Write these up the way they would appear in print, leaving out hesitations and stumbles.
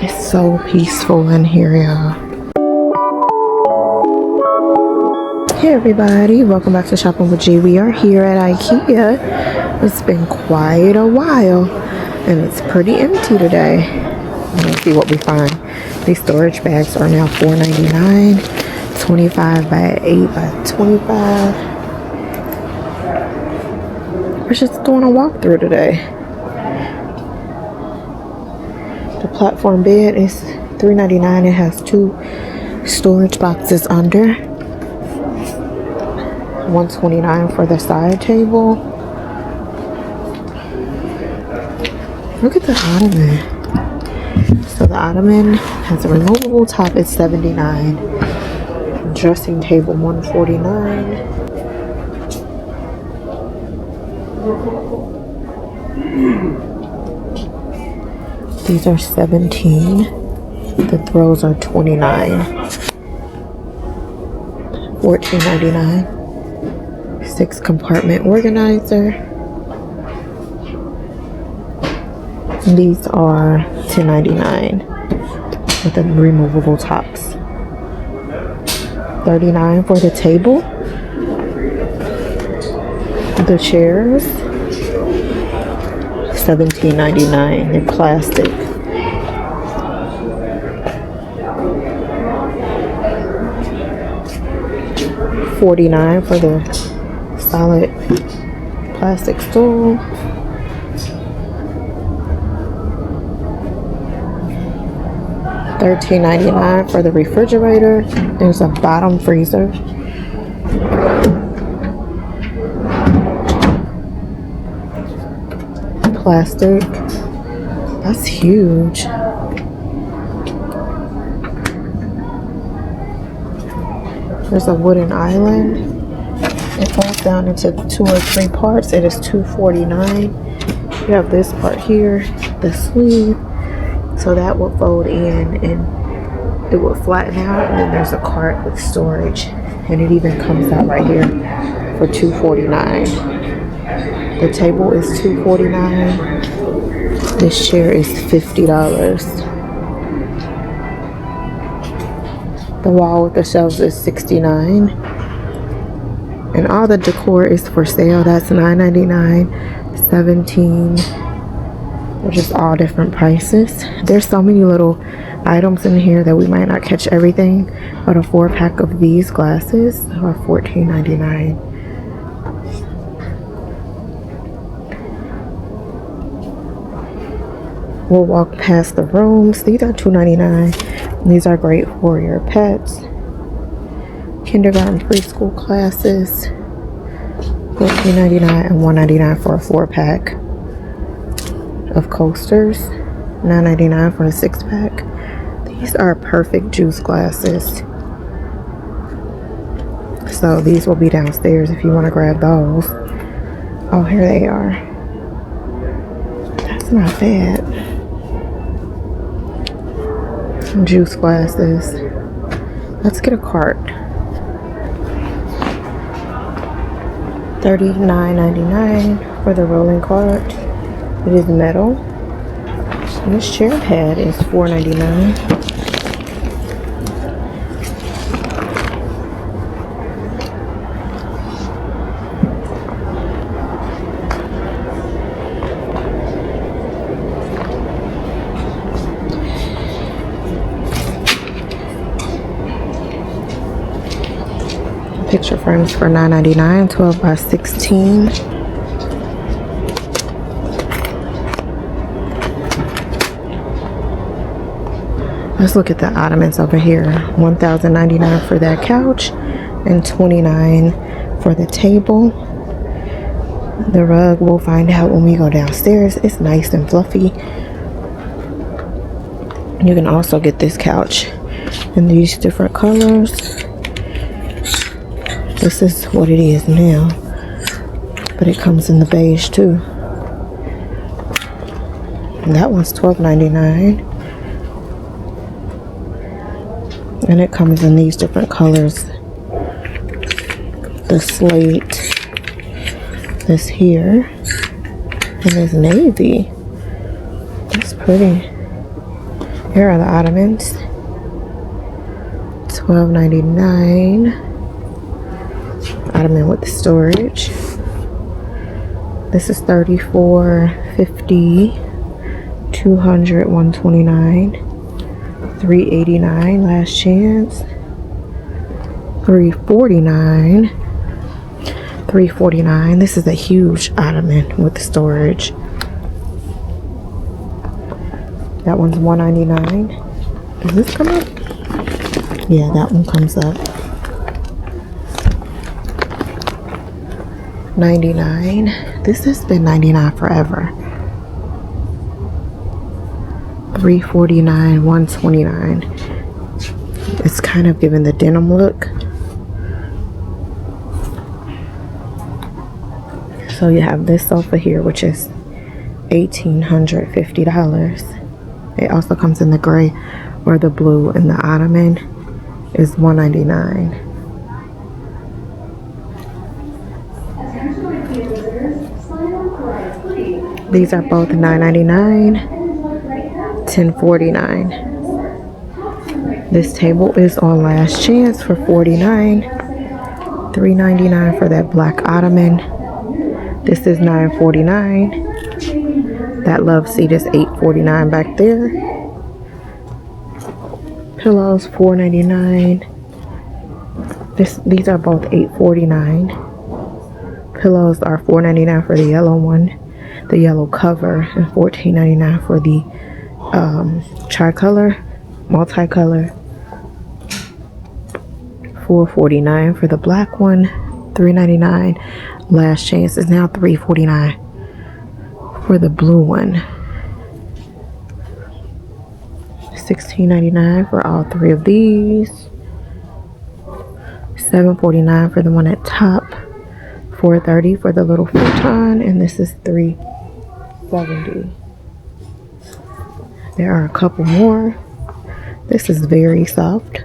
It's so peaceful in here, y'all. Hey everybody, welcome back to Shopping with G. We are here at Ikea. It's been quite a while and it's pretty empty today. Let's see what we find. These storage bags are now $4.99, 25 by 8 by 25. We're just doing a walkthrough today. The platform bed is $3.99. It has 2 storage boxes under. $129 for the side table. Look at the ottoman. So the ottoman has a removable top. It's $79. Dressing table $149. These are $17. The throws are $29. $14.99. 6 compartment organizer. These are $10.99 with the removable tops. $39 for the table. The chairs, $17.99 in plastic. $49 for the solid plastic stool. $13.99 for the refrigerator. There's a bottom freezer. Plastic. That's huge. There's a wooden island. It falls down into 2 or 3 parts. It is $2.49. You have this part here, the sleeve. So that will fold in and it will flatten out. And then there's a cart with storage. And it even comes out right here for $2.49. The table is $2.49. This chair is $50. The wall with the shelves is $69. And all the decor is for sale. That's $9.99, $17. They're just all different prices. There's so many little items in here that we might not catch everything. But a 4-pack of these glasses are $14.99. We'll walk past the rooms. These are $2.99. These are great for your pets. Kindergarten, preschool classes, $14.99 and $1.99 for a 4-pack of coasters. $9.99 for a 6-pack. These are perfect juice glasses. So these will be downstairs if you want to grab those. Oh, here they are. That's not bad. Juice glasses. Let's get a cart. $39.99 for the rolling cart. It is metal. And this chair pad is $4.99. Picture frames for $9.99, 12 by 16. Let's look at the ottomans over here. $1,099 for that couch and $29 for the table. The rug, we'll find out when we go downstairs. It's nice and fluffy. You can also get this couch in these different colors. This is what it is now, but it comes in the beige too. And that one's $12.99. And it comes in these different colors. The slate, this here, and this navy. That's pretty. Here are the ottomans. $12.99. Ottoman with the storage. This is $34.50. 200, $129. $3.89. Last chance. $3.49. $3.49. This is a huge ottoman with the storage. That one's $199. Does this come up? Yeah, that one comes up. $99. This has been $99 forever. $3.49, $129. It's kind of giving the denim look. So you have this sofa here, which is $1,850. It also comes in the gray or the blue, and the ottoman is $199. These are both $9.99, $10.49. This table is on last chance for $49. $3.99 for that black ottoman. This is $9.49. That love seat is $8.49 back there. Pillows $4.99. These are both $8.49. Pillows are $4.99 for the yellow one, the yellow cover, and $14.99 for the tricolor, multicolor. $4.49 for the black one. $3.99. Last chance is now $3.49 for the blue one. $16.99 for all three of these. $7.49 for the one at top. $4.30 for the little futon, and this is $3.70. There are a couple more. This is very soft.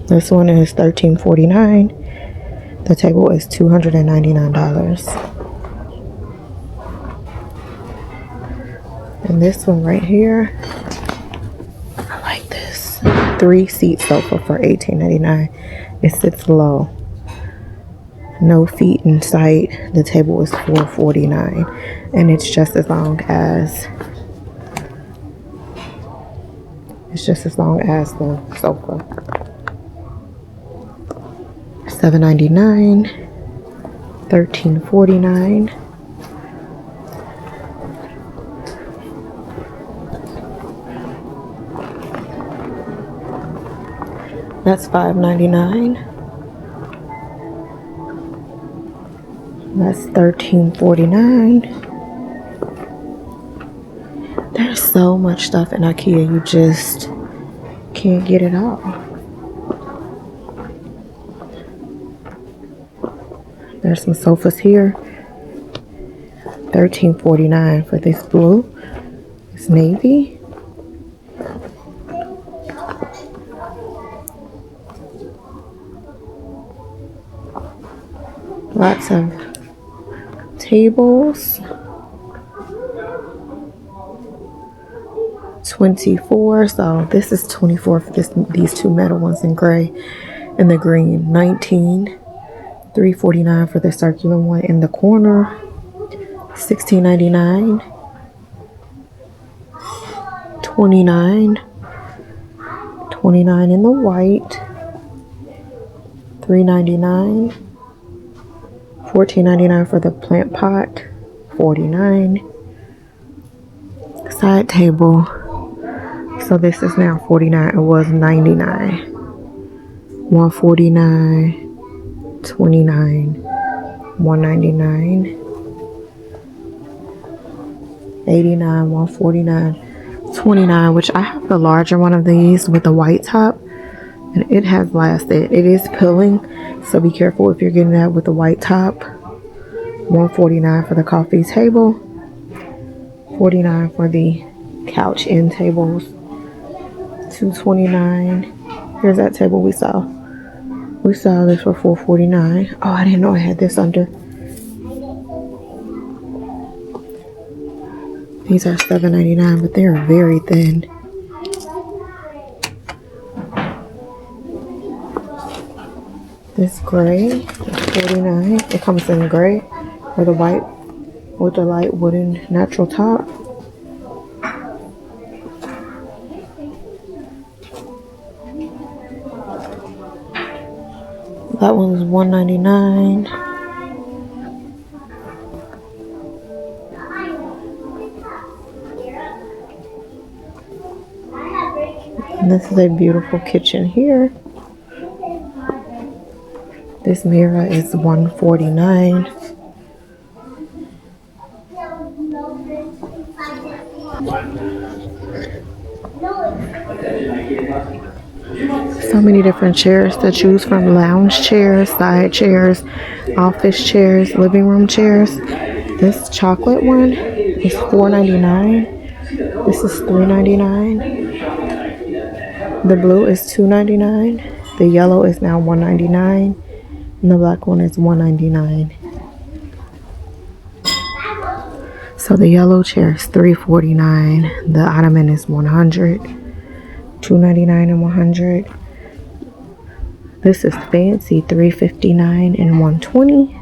This one is $13.49. The table is $299. And this one right here, I like this. 3-seat sofa for $18.99. It sits low. No feet in sight. The table is $4.49. And it's just as long as the sofa. $7.99. $13.49. That's $5.99. That's $13.49. There's so much stuff in Ikea, you just can't get it all. There's some sofas here. $13.49 for this blue. It's navy. Lots of tables. 24. So this is 24 for these two metal ones in gray and the green. 19. $3.49 for the circular one in the corner. $16.99. $29. $29 in the white. $3.99. $14.99 for the plant pot. $49. Side table. So this is now $49. It was $99. $149. $29. $199. $89. $149. $29, which I have the larger one of these with the white top, and it has lasted. It is pilling, so be careful if you're getting that with the white top. $149 for the coffee table. $49 for the couch end tables. $229. Here's that table we saw. We saw this for $449. Oh, I didn't know I had this under. These are $7.99, but they are very thin. This gray is $49. It comes in gray or the white with the light wooden natural top. That one's $1.99. And this is a beautiful kitchen here. This mirror is $149. So many different chairs to choose from. Lounge chairs, side chairs, office chairs, living room chairs. This chocolate one is $4.99. This is $3.99. The blue is $2.99. The yellow is now $1.99. And the black one is $1.99. So the yellow chair is $3.49. The ottoman is $100. $2.99 and $100. This is fancy, $3.59 and $120.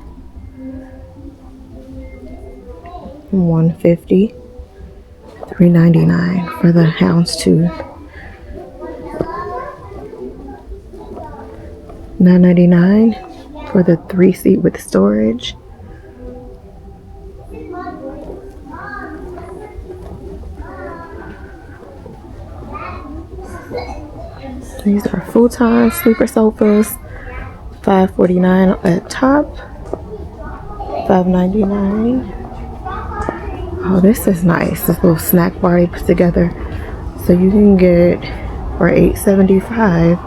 $150. $3.99 for the houndstooth. $9.99 for the 3-seat with storage. These are futon sleeper sofas. $5.49 at top. $5.99. Oh, this is nice. This little snack bar they put together. So you can get for $8.75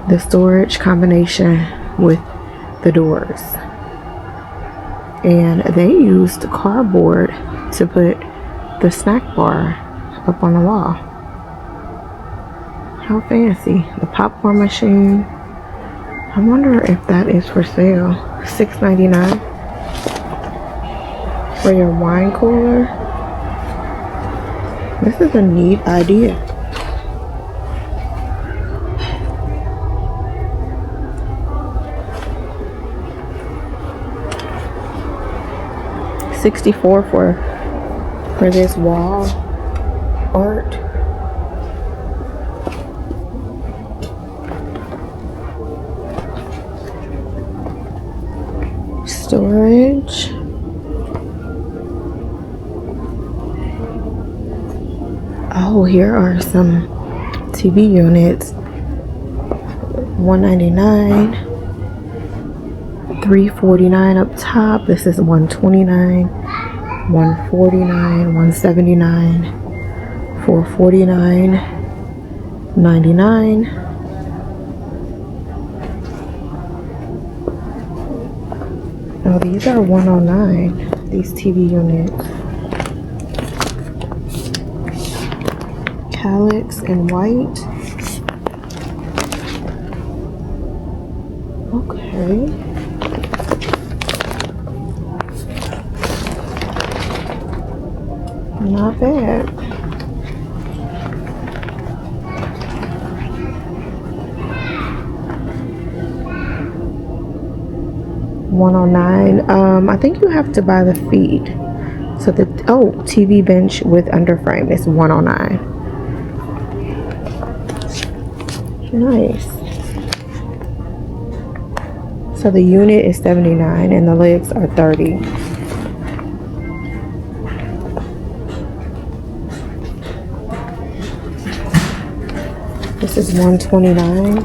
the storage combination with the doors. And they used cardboard to put the snack bar up on the wall. How fancy. The popcorn machine. I wonder if that is for sale. $6.99 for your wine cooler. This is a neat idea. $64 for this wall art. Storage. Oh, here are some TV units. $199. $349 up top. This is $129. $149. $179. $449. $99. Oh, these are $109. These TV units. Calyx and white. Okay. Not bad. $109. I think you have to buy the feet. So the TV bench with underframe is $109. Nice. So the unit is $79 and the legs are $30. This is $129.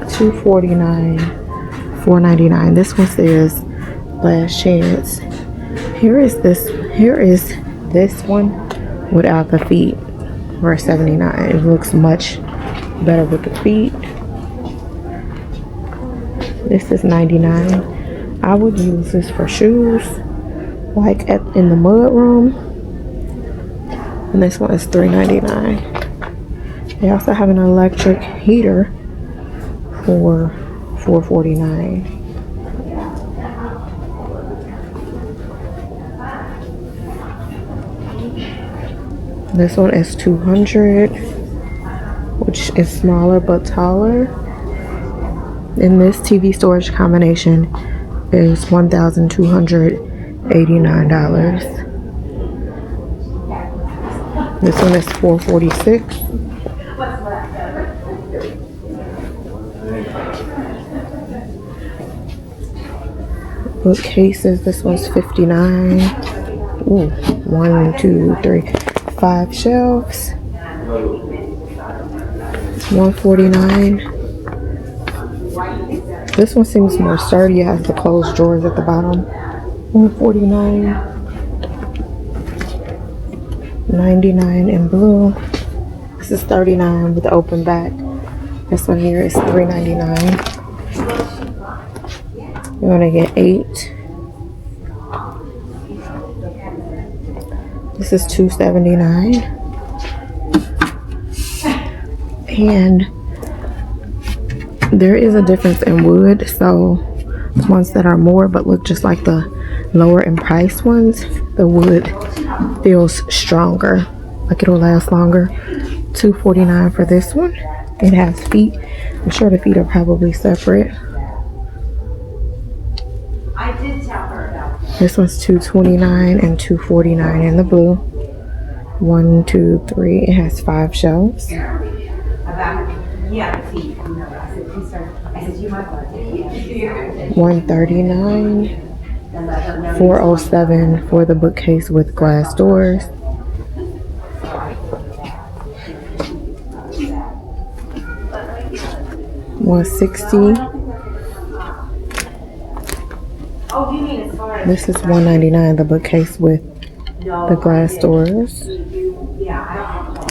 $249. $4.99. This one says last chance. Here is this one without the feet for $79. It looks much better with the feet. This is $99. I would use this for shoes, like in the mud room. And this one is $3.99. They also have an electric heater for $4.49. This one is 200, which is smaller but taller. And this TV storage combination is $1,289. This one is $446. Bookcases, this one's $59. Ooh, 1, 2, 3, 5 shelves. $149. This one seems more sturdy. It has the closed drawers at the bottom. $149. $99 in blue. This is $39 with the open back. This one here is $3.99. You're gonna get 8. This is $2.79. And there is a difference in wood, so the ones that are more but look just like the lower in price ones, the wood feels stronger, like it'll last longer. $2.49 for this one. It has feet. I'm sure the feet are probably separate. I did tell her about that. This one's $2.29 and $2.49 in the blue. 1, 2, 3. It has 5 shelves. About, yeah, the feet. I said, please start. I said, you might want to take it. $139. $407 for the bookcase with glass doors. $160. Oh, you mean as far as This is $199. The bookcase with the glass doors. yeah, I don't know.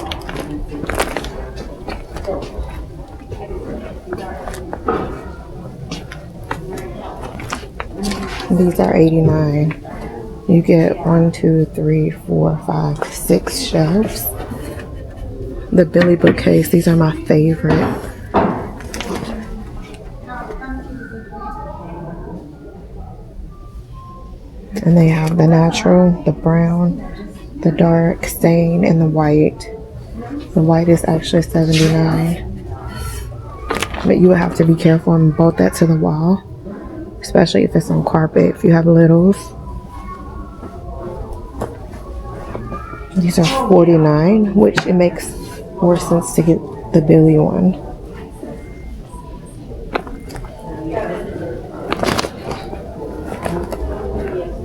These are $89. You get 1, 2, 3, 4, 5, 6 shelves. The Billy bookcase, these are my favorite. And they have the natural, the brown, the dark stain, and the white. The white is actually $79. But you would have to be careful and bolt that to the wall, especially if it's on carpet, if you have littles. These are $49, which it makes more sense to get the Billy one.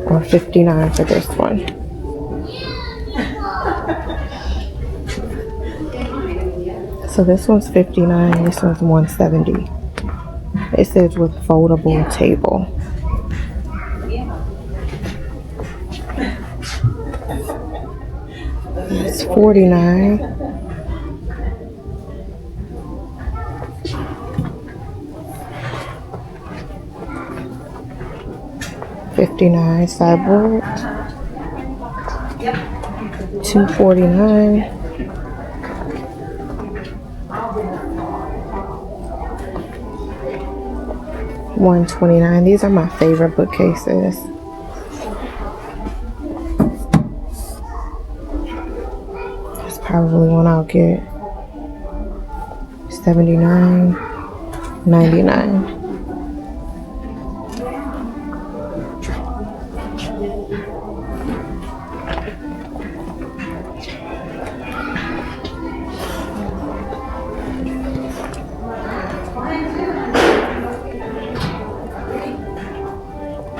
Or $59 for this one. So this one's $59, this one's $170. It says with foldable table. It's $49. $59 sideboard. $249. $129. These are my favorite bookcases. That's probably one I'll get. $79. $99.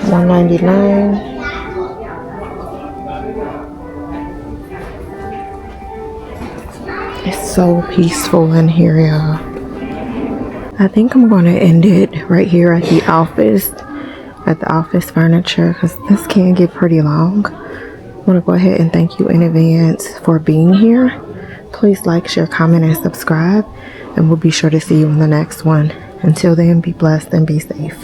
$199. It's so peaceful in here, y'all. I think I'm going to end it right here at the office furniture, because this can get pretty long. I want to go ahead and thank you in advance for being here. Please like, share, comment, and subscribe, and we'll be sure to see you in the next one. Until then, be blessed and be safe.